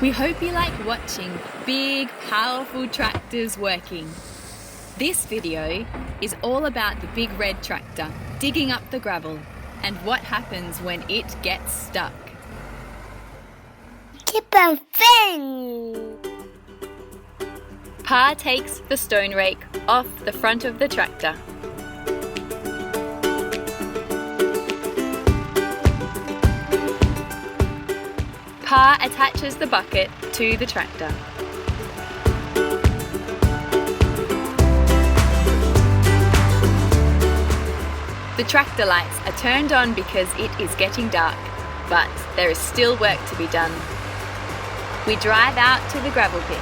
We hope you like watching big, powerful tractors working. This video is all about the big red tractor digging up the gravel and what happens when it gets stuck. Keep a fin! Pa takes the stone rake off the front of the tractor. Pa attaches the bucket to the tractor. The tractor lights are turned on because it is getting dark, but there is still work to be done. We drive out to the gravel pit.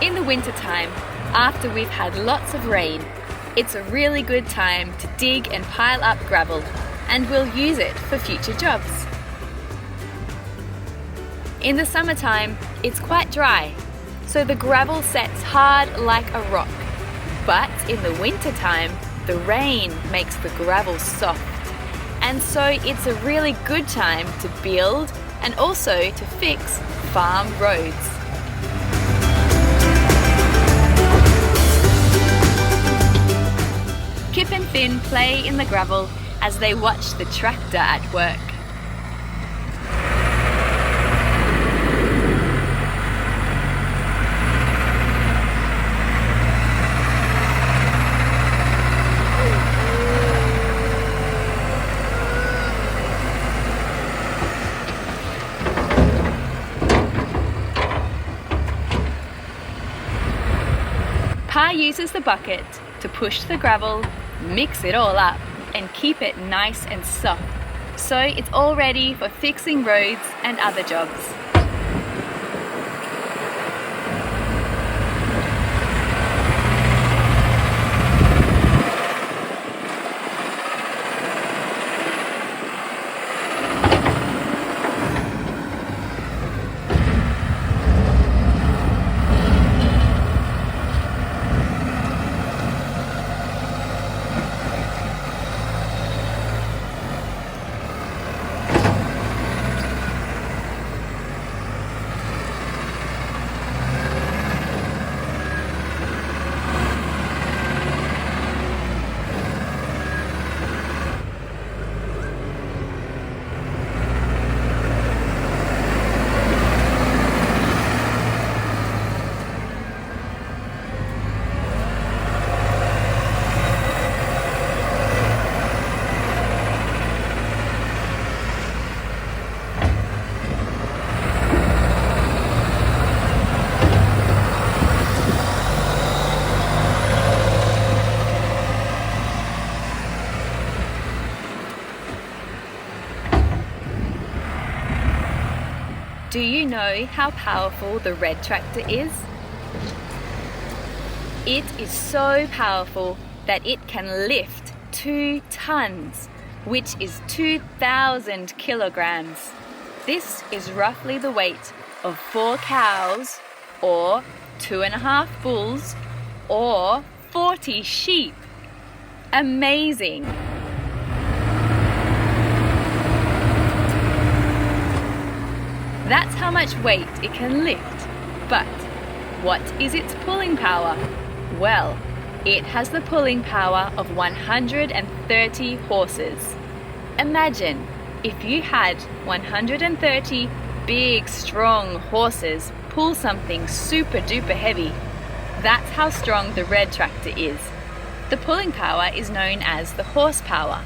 In the wintertime, after we've had lots of rain, it's a really good time to dig and pile up gravel, and we'll use it for future jobs. In the summertime, it's quite dry, so the gravel sets hard like a rock. But in the wintertime, the rain makes the gravel soft, and so it's a really good time to build and also to fix farm roads. Kip and Finn play in the gravel as they watch the tractor at work. Pa uses the bucket to push the gravel, mix it all up, and keep it nice and soft, so it's all ready for fixing roads and other jobs. Do you know how powerful the red tractor is? It is so powerful that it can lift 2 tons, which is 2,000 kilograms. This is roughly the weight of 4 cows, or 2.5 bulls, or 40 sheep. Amazing! That's how much weight it can lift. But what is its pulling power? Well, it has the pulling power of 130 horses. Imagine if you had 130 big, strong horses pull something super duper heavy. That's how strong the red tractor is. The pulling power is known as the horsepower.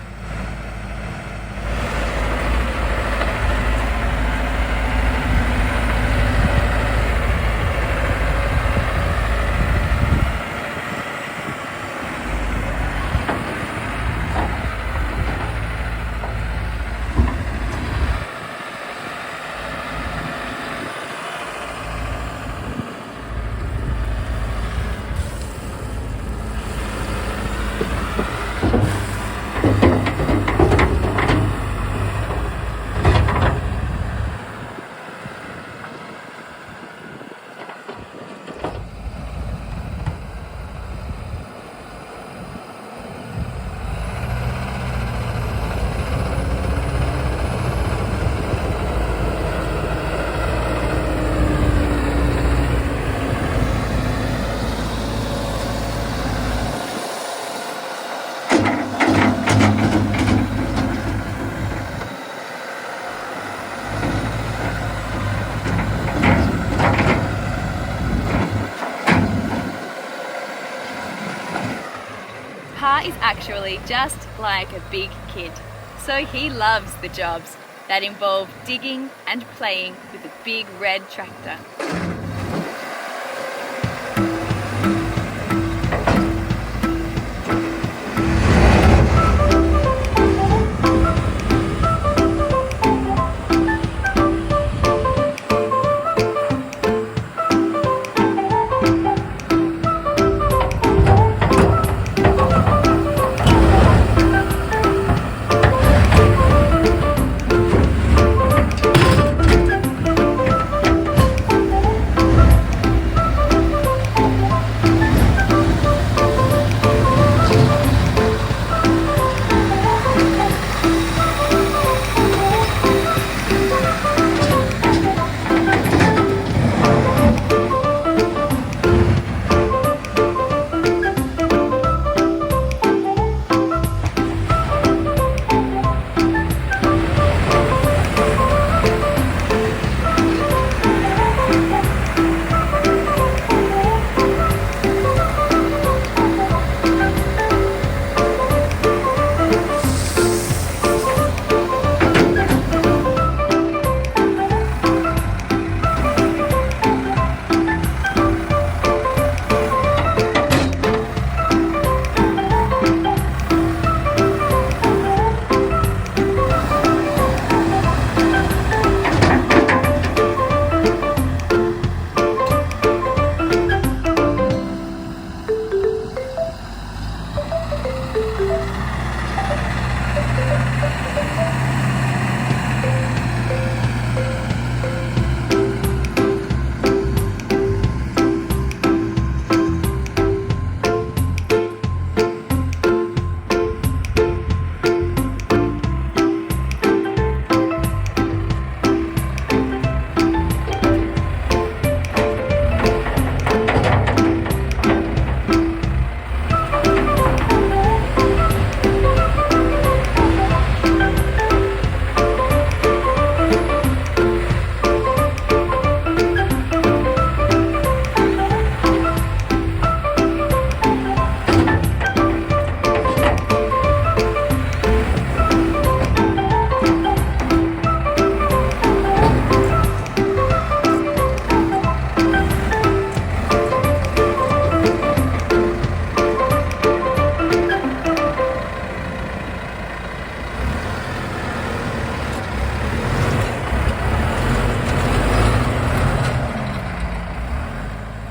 Pa is actually just like a big kid, so he loves the jobs that involve digging and playing with a big red tractor.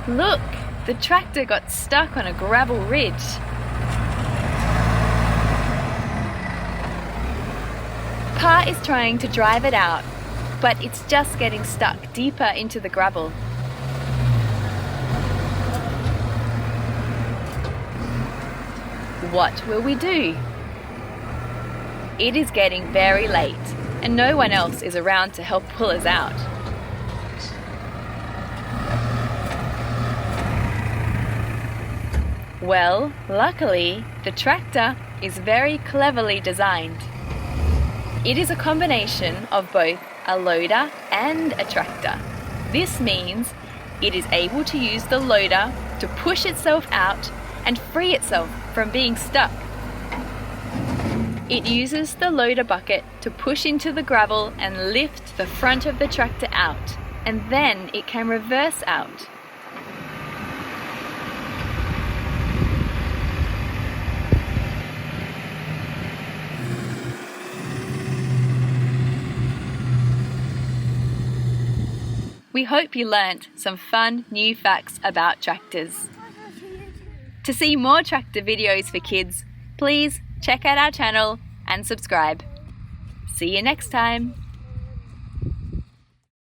Look, the tractor got stuck on a gravel ridge. Pa is trying to drive it out, but it's just getting stuck deeper into the gravel. What will we do? It is getting very late, and no one else is around to help pull us out. Well, luckily, the tractor is very cleverly designed. It is a combination of both a loader and a tractor. This means it is able to use the loader to push itself out and free itself from being stuck. It uses the loader bucket to push into the gravel and lift the front of the tractor out, and then it can reverse out. We hope you learnt some fun new facts about tractors. To see more tractor videos for kids, please check out our channel and subscribe. See you next time.